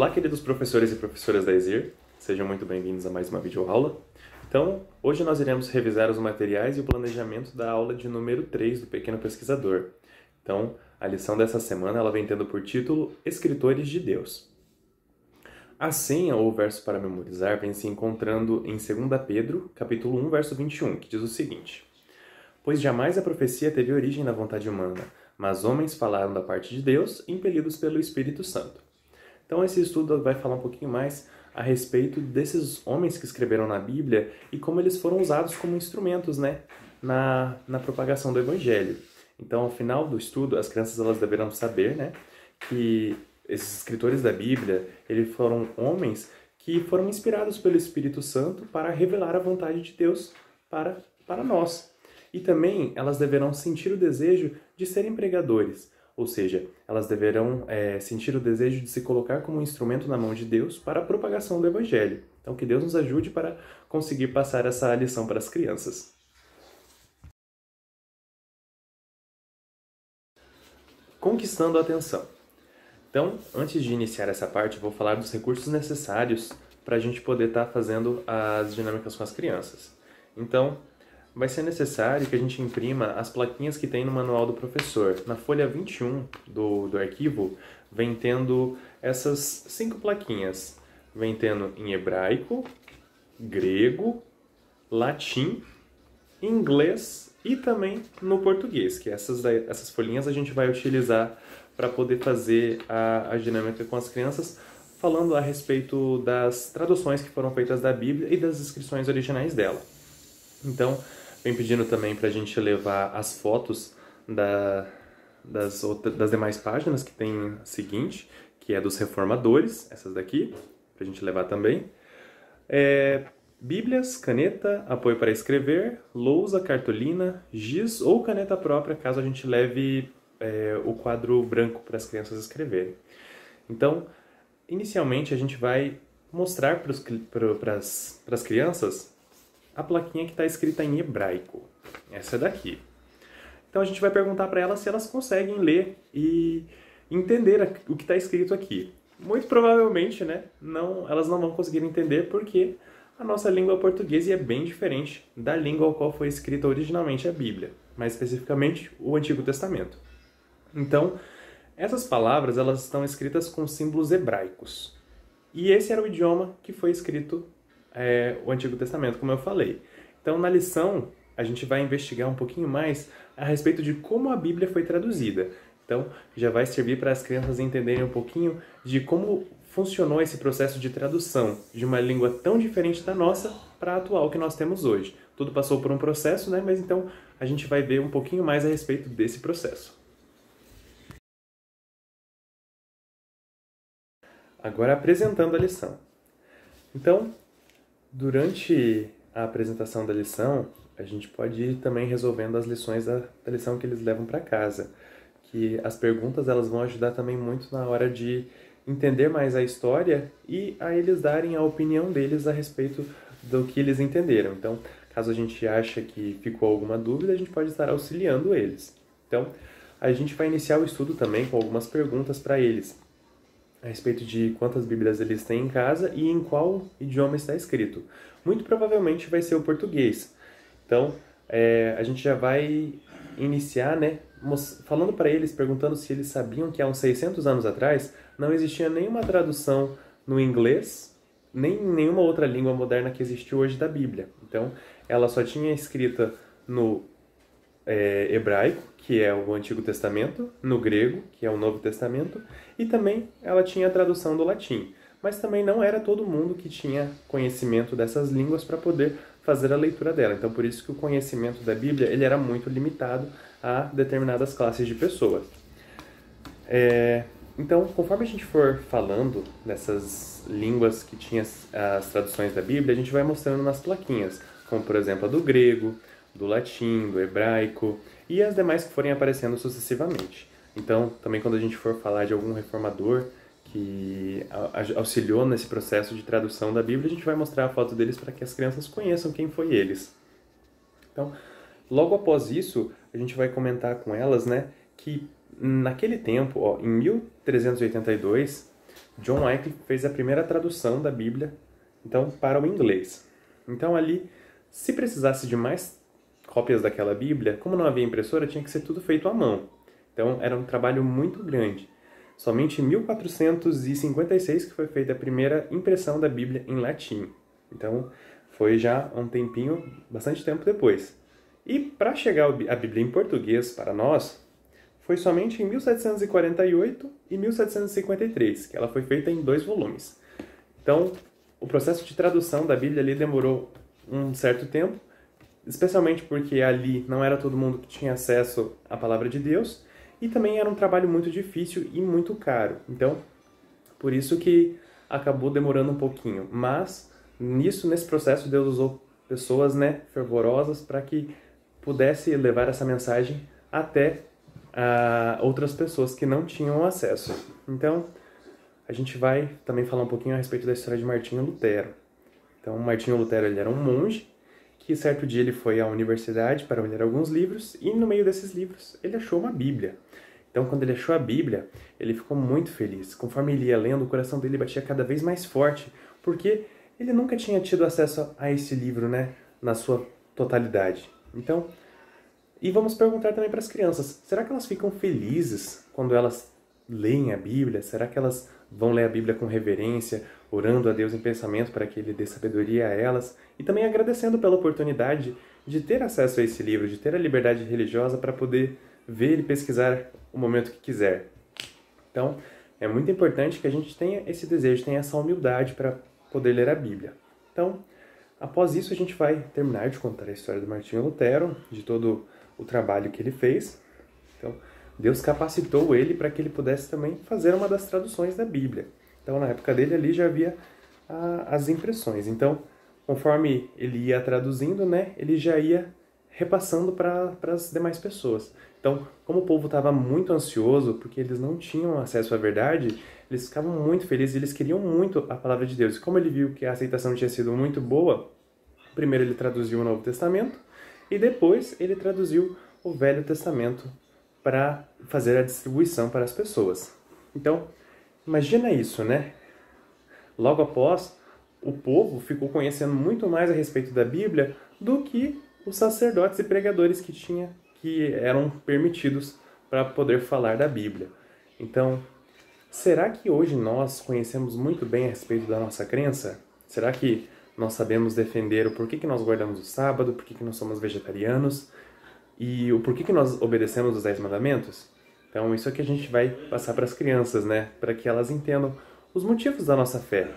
Olá, queridos professores e professoras da ESIR, sejam muito bem-vindos a mais uma videoaula. Então, hoje nós iremos revisar os materiais e o planejamento da aula de número 3 do Pequeno Pesquisador. Então, a lição dessa semana ela vem tendo por título Escritores de Deus. A senha ou verso para memorizar vem se encontrando em 2 Pedro, capítulo 1, verso 21, que diz o seguinte: Pois jamais a profecia teve origem na vontade humana, mas homens falaram da parte de Deus, impelidos pelo Espírito Santo. Então esse estudo vai falar um pouquinho mais a respeito desses homens que escreveram na Bíblia e como eles foram usados como instrumentos, na propagação do Evangelho. Então, ao final do estudo, as crianças elas deverão saber, que esses escritores da Bíblia, eles foram homens que foram inspirados pelo Espírito Santo para revelar a vontade de Deus para nós. E também elas deverão sentir o desejo de serem pregadores, ou seja, elas deverão sentir o desejo de se colocar como um instrumento na mão de Deus para a propagação do Evangelho. Então, que Deus nos ajude para conseguir passar essa lição para as crianças. Conquistando a atenção. Então, antes de iniciar essa parte, vou falar dos recursos necessários para a gente poder estar fazendo as dinâmicas com as crianças. Então, vai ser necessário que a gente imprima as plaquinhas que tem no manual do professor. Na folha 21 do arquivo, vem tendo essas 5 plaquinhas. Vem tendo em hebraico, grego, latim, inglês e também no português, que essas folhinhas a gente vai utilizar para poder fazer a dinâmica com as crianças, falando a respeito das traduções que foram feitas da Bíblia e das inscrições originais dela. Então, vem pedindo também para a gente levar as fotos das demais páginas, que tem a seguinte, que é dos reformadores, essas daqui, para a gente levar também. Bíblias, caneta, apoio para escrever, lousa, cartolina, giz ou caneta própria, caso a gente leve o quadro branco para as crianças escreverem. Então, inicialmente a gente vai mostrar para as crianças a plaquinha que está escrita em hebraico. Essa daqui. Então a gente vai perguntar para elas se elas conseguem ler e entender o que está escrito aqui. Muito provavelmente, elas não vão conseguir entender porque a nossa língua portuguesa é bem diferente da língua ao qual foi escrita originalmente a Bíblia, mais especificamente o Antigo Testamento. Então, essas palavras elas estão escritas com símbolos hebraicos. E esse era o idioma que foi escrito o Antigo Testamento, como eu falei. Então, na lição, a gente vai investigar um pouquinho mais a respeito de como a Bíblia foi traduzida. Então, já vai servir para as crianças entenderem um pouquinho de como funcionou esse processo de tradução de uma língua tão diferente da nossa para a atual que nós temos hoje. Tudo passou por um processo, mas então a gente vai ver um pouquinho mais a respeito desse processo. Agora, apresentando a lição. Então, durante a apresentação da lição, a gente pode ir também resolvendo as lições da lição que eles levam para casa. Que as perguntas elas vão ajudar também muito na hora de entender mais a história e a eles darem a opinião deles a respeito do que eles entenderam. Então, caso a gente ache que ficou alguma dúvida, a gente pode estar auxiliando eles. Então, a gente vai iniciar o estudo também com algumas perguntas para eles, a respeito de quantas Bíblias eles têm em casa e em qual idioma está escrito. Muito provavelmente vai ser o português. Então, a gente já vai iniciar, falando para eles, perguntando se eles sabiam que há uns 600 anos atrás não existia nenhuma tradução no inglês, nem em nenhuma outra língua moderna que existe hoje da Bíblia. Então, ela só tinha escrita no hebraico, que é o Antigo Testamento, no grego, que é o Novo Testamento, e também ela tinha a tradução do latim. Mas também não era todo mundo que tinha conhecimento dessas línguas para poder fazer a leitura dela. Então, por isso que o conhecimento da Bíblia ele era muito limitado a determinadas classes de pessoas. Então, conforme a gente for falando dessas línguas que tinham as traduções da Bíblia, a gente vai mostrando nas plaquinhas, como, por exemplo, a do grego, do latim, do hebraico e as demais que forem aparecendo sucessivamente. Então, também quando a gente for falar de algum reformador que auxiliou nesse processo de tradução da Bíblia, a gente vai mostrar a foto deles para que as crianças conheçam quem foi eles. Então, logo após isso, a gente vai comentar com elas, que naquele tempo, em 1382, John Wycliffe fez a primeira tradução da Bíblia, então, para o inglês. Então ali, se precisasse de mais cópias daquela Bíblia, como não havia impressora, tinha que ser tudo feito à mão. Então era um trabalho muito grande. Somente em 1456 que foi feita a primeira impressão da Bíblia em latim. Então foi já um tempinho, bastante tempo depois. E para chegar a Bíblia em português para nós, foi somente em 1748 e 1753, que ela foi feita em 2 volumes. Então, o processo de tradução da Bíblia ali demorou um certo tempo, especialmente porque ali não era todo mundo que tinha acesso à palavra de Deus, e também era um trabalho muito difícil e muito caro. Então, por isso que acabou demorando um pouquinho. Mas, nesse processo, Deus usou pessoas, fervorosas para que pudesse levar essa mensagem até outras pessoas que não tinham acesso. Então, a gente vai também falar um pouquinho a respeito da história de Martinho Lutero. Então, Martinho Lutero ele era um monge que certo dia ele foi à universidade para ler alguns livros e no meio desses livros ele achou uma Bíblia. Então, quando ele achou a Bíblia, ele ficou muito feliz. Conforme ele ia lendo, o coração dele batia cada vez mais forte, porque ele nunca tinha tido acesso a esse livro, na sua totalidade. Então, e vamos perguntar também para as crianças, será que elas ficam felizes quando elas leem a Bíblia? Será que elas vão ler a Bíblia com reverência, orando a Deus em pensamento para que Ele dê sabedoria a elas? E também agradecendo pela oportunidade de ter acesso a esse livro, de ter a liberdade religiosa para poder ver e pesquisar o momento que quiser. Então, é muito importante que a gente tenha esse desejo, tenha essa humildade para poder ler a Bíblia. Então, após isso, a gente vai terminar de contar a história do Martinho Lutero, de todo o trabalho que ele fez. Então, Deus capacitou ele para que ele pudesse também fazer uma das traduções da Bíblia. Então, na época dele, ali já havia as impressões. Então, conforme ele ia traduzindo, ele já ia repassando para as demais pessoas. Então, como o povo estava muito ansioso, porque eles não tinham acesso à verdade, eles ficavam muito felizes, eles queriam muito a palavra de Deus. E como ele viu que a aceitação tinha sido muito boa, primeiro ele traduziu o Novo Testamento e depois ele traduziu o Velho Testamento para fazer a distribuição para as pessoas. Então, imagina isso, Logo após, o povo ficou conhecendo muito mais a respeito da Bíblia do que os sacerdotes e pregadores que eram permitidos para poder falar da Bíblia. Então, será que hoje nós conhecemos muito bem a respeito da nossa crença? Será que nós sabemos defender o porquê que nós guardamos o sábado, porquê que nós somos vegetarianos e o porquê que nós obedecemos os 10 mandamentos? Então, isso é que a gente vai passar para as crianças, para que elas entendam os motivos da nossa fé.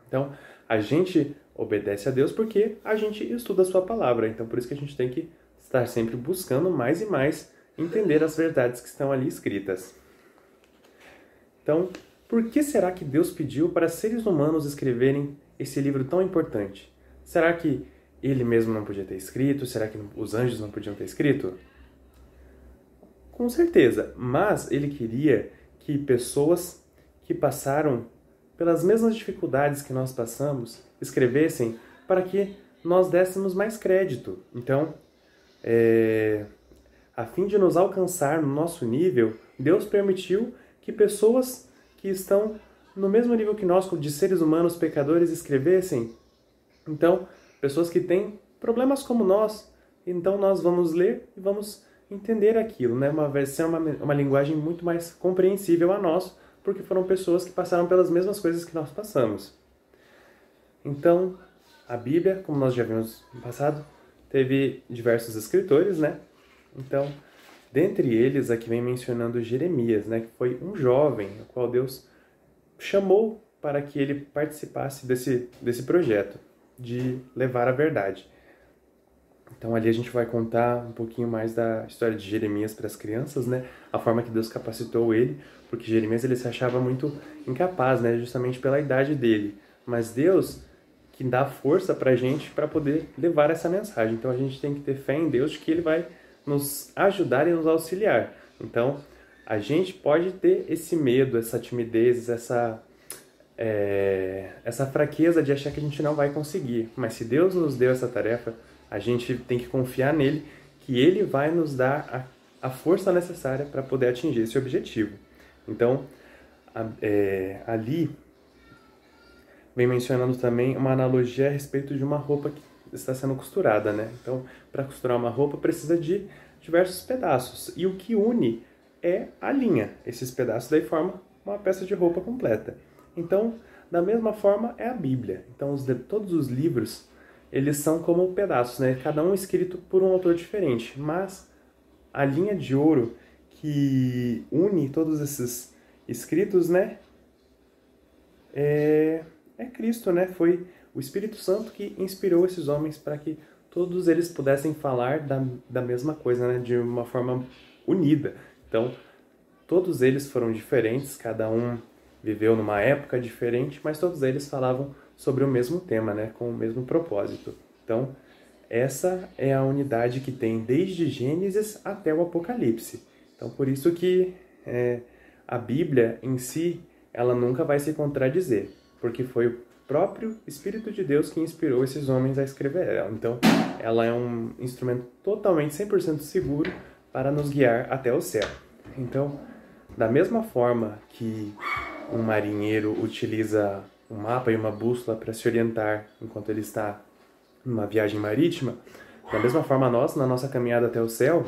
Então, a gente obedece a Deus porque a gente estuda a sua palavra. Então, por isso que a gente tem que estar sempre buscando mais e mais entender as verdades que estão ali escritas. Então, por que será que Deus pediu para seres humanos escreverem esse livro tão importante? Será que ele mesmo não podia ter escrito? Será que os anjos não podiam ter escrito? Com certeza, mas ele queria que pessoas que passaram pelas mesmas dificuldades que nós passamos escrevessem para que nós dessemos mais crédito. Então, a fim de nos alcançar no nosso nível, Deus permitiu que pessoas que estão no mesmo nível que nós, de seres humanos pecadores, escrevessem. Então, pessoas que têm problemas como nós, então nós vamos ler e vamos entender aquilo, vai ser uma linguagem muito mais compreensível a nós, porque foram pessoas que passaram pelas mesmas coisas que nós passamos. Então, a Bíblia, como nós já vimos no passado, teve diversos escritores, Então, dentre eles, aqui vem mencionando Jeremias, que foi um jovem, o qual Deus chamou para que ele participasse desse projeto de levar a verdade. Então, ali a gente vai contar um pouquinho mais da história de Jeremias para as crianças, A forma que Deus capacitou ele, porque Jeremias ele se achava muito incapaz, justamente pela idade dele. Mas Deus que dá força para a gente para poder levar essa mensagem. Então, a gente tem que ter fé em Deus de que Ele vai nos ajudar e nos auxiliar. Então, a gente pode ter esse medo, essa timidez, essa fraqueza de achar que a gente não vai conseguir. Mas se Deus nos deu essa tarefa, a gente tem que confiar nele, que ele vai nos dar a força necessária para poder atingir esse objetivo. Então, ali vem mencionando também uma analogia a respeito de uma roupa que está sendo costurada, né? Então, para costurar uma roupa precisa de diversos pedaços, e o que une é a linha. Esses pedaços daí formam uma peça de roupa completa. Então, da mesma forma é a Bíblia. Então, todos os livros, eles são como pedaços, né? Cada um escrito por um autor diferente, mas a linha de ouro que une todos esses escritos, né, é Cristo, né? Foi o Espírito Santo que inspirou esses homens para que todos eles pudessem falar da mesma coisa, né? De uma forma unida. Então, todos eles foram diferentes, cada um viveu numa época diferente, mas todos eles falavam sobre o mesmo tema, né? Com o mesmo propósito. Então, essa é a unidade que tem desde Gênesis até o Apocalipse. Então, por isso que a Bíblia em si, ela nunca vai se contradizer, porque foi o próprio Espírito de Deus que inspirou esses homens a escrever ela. Então, ela é um instrumento totalmente 100% seguro para nos guiar até o céu. Então, da mesma forma que um marinheiro utiliza um mapa e uma bússola para se orientar enquanto ele está numa viagem marítima, da mesma forma nós, na nossa caminhada até o céu,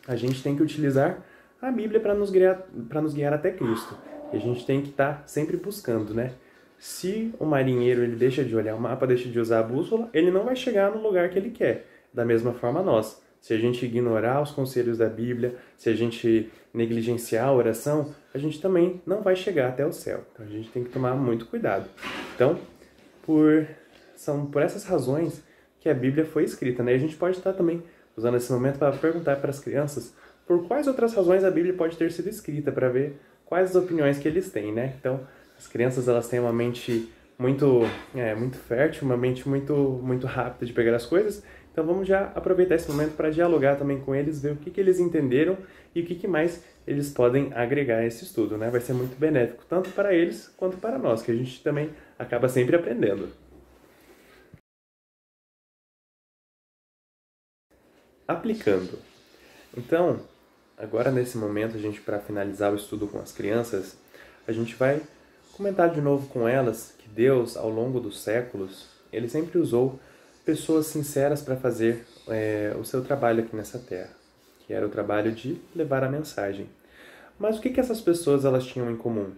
a gente tem que utilizar a Bíblia para nos guiar até Cristo. E a gente tem que estar sempre buscando, né? Se o marinheiro ele deixa de olhar o mapa, deixa de usar a bússola, ele não vai chegar no lugar que ele quer. Da mesma forma nós. Se a gente ignorar os conselhos da Bíblia, se a gente negligenciar a oração, a gente também não vai chegar até o céu. Então a gente tem que tomar muito cuidado. Então, são por essas razões que a Bíblia foi escrita, né? E a gente pode estar também usando esse momento para perguntar para as crianças por quais outras razões a Bíblia pode ter sido escrita, para ver quais as opiniões que eles têm, né? Então, as crianças elas têm uma mente muito fértil, uma mente muito rápida de pegar as coisas. Então vamos já aproveitar esse momento para dialogar também com eles, ver o que eles entenderam e o que mais eles podem agregar a esse estudo, né? Vai ser muito benéfico, tanto para eles quanto para nós, que a gente também acaba sempre aprendendo. Aplicando. Então, agora nesse momento, a gente para finalizar o estudo com as crianças, a gente vai comentar de novo com elas que Deus, ao longo dos séculos, ele sempre usou pessoas sinceras para fazer o seu trabalho aqui nessa terra, que era o trabalho de levar a mensagem. Mas o que essas pessoas elas tinham em comum?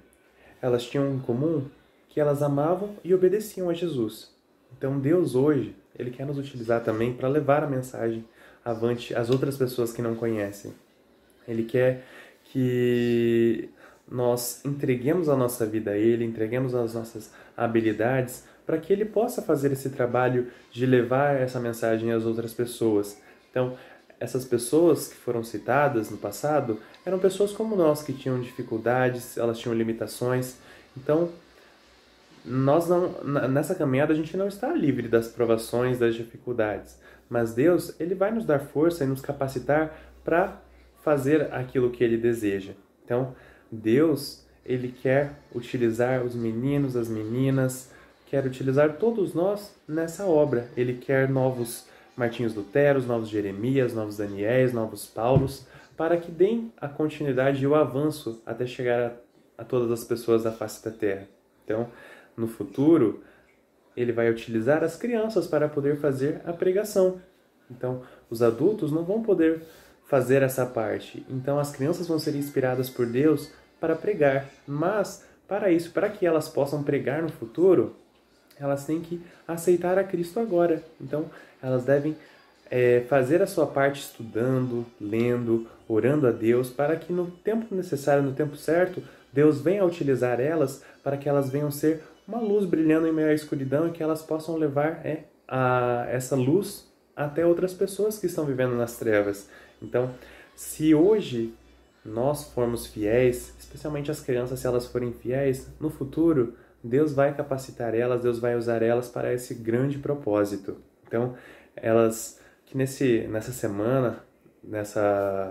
Elas tinham em comum que elas amavam e obedeciam a Jesus. Então Deus hoje, ele quer nos utilizar também para levar a mensagem avante às outras pessoas que não conhecem. Ele quer que nós entreguemos a nossa vida a Ele, entreguemos as nossas habilidades para que Ele possa fazer esse trabalho de levar essa mensagem às outras pessoas. Então, essas pessoas que foram citadas no passado eram pessoas como nós, que tinham dificuldades, elas tinham limitações. Então, nessa caminhada a gente não está livre das provações, das dificuldades, mas Deus, ele vai nos dar força e nos capacitar para fazer aquilo que ele deseja. Então, Deus, ele quer utilizar os meninos, as meninas, quer utilizar todos nós nessa obra. Ele quer novos Martinhos Luteros, novos Jeremias, novos Daniéis, novos Paulos, para que deem a continuidade e o avanço até chegar a todas as pessoas da face da terra. Então, no futuro, ele vai utilizar as crianças para poder fazer a pregação. Então, os adultos não vão poder fazer essa parte. Então, as crianças vão ser inspiradas por Deus para pregar. Mas, para isso, para que elas possam pregar no futuro, elas têm que aceitar a Cristo agora. Então, elas devem fazer a sua parte estudando, lendo, orando a Deus, para que no tempo necessário, no tempo certo, Deus venha utilizar elas para que elas venham ser uma luz brilhando em meio à escuridão e que elas possam levar essa luz até outras pessoas que estão vivendo nas trevas. Então, se hoje nós formos fiéis, especialmente as crianças, se elas forem fiéis, no futuro, Deus vai capacitar elas, Deus vai usar elas para esse grande propósito. Então, elas que nessa semana,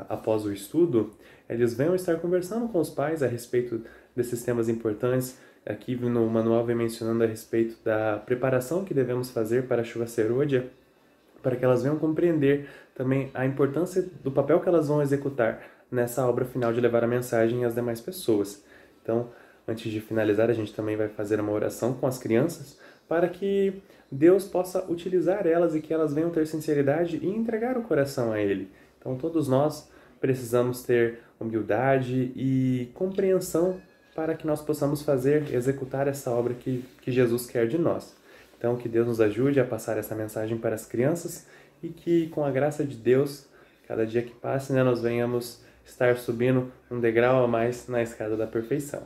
após o estudo, eles venham estar conversando com os pais a respeito desses temas importantes. Aqui no manual vem mencionando a respeito da preparação que devemos fazer para a chuva serôdia, para que elas venham compreender também a importância do papel que elas vão executar nessa obra final de levar a mensagem às demais pessoas. Então, Antes de finalizar, a gente também vai fazer uma oração com as crianças para que Deus possa utilizar elas e que elas venham ter sinceridade e entregar o coração a Ele. Então, todos nós precisamos ter humildade e compreensão para que nós possamos executar essa obra que Jesus quer de nós. Então, que Deus nos ajude a passar essa mensagem para as crianças e que, com a graça de Deus, cada dia que passe, nós venhamos estar subindo um degrau a mais na escada da perfeição.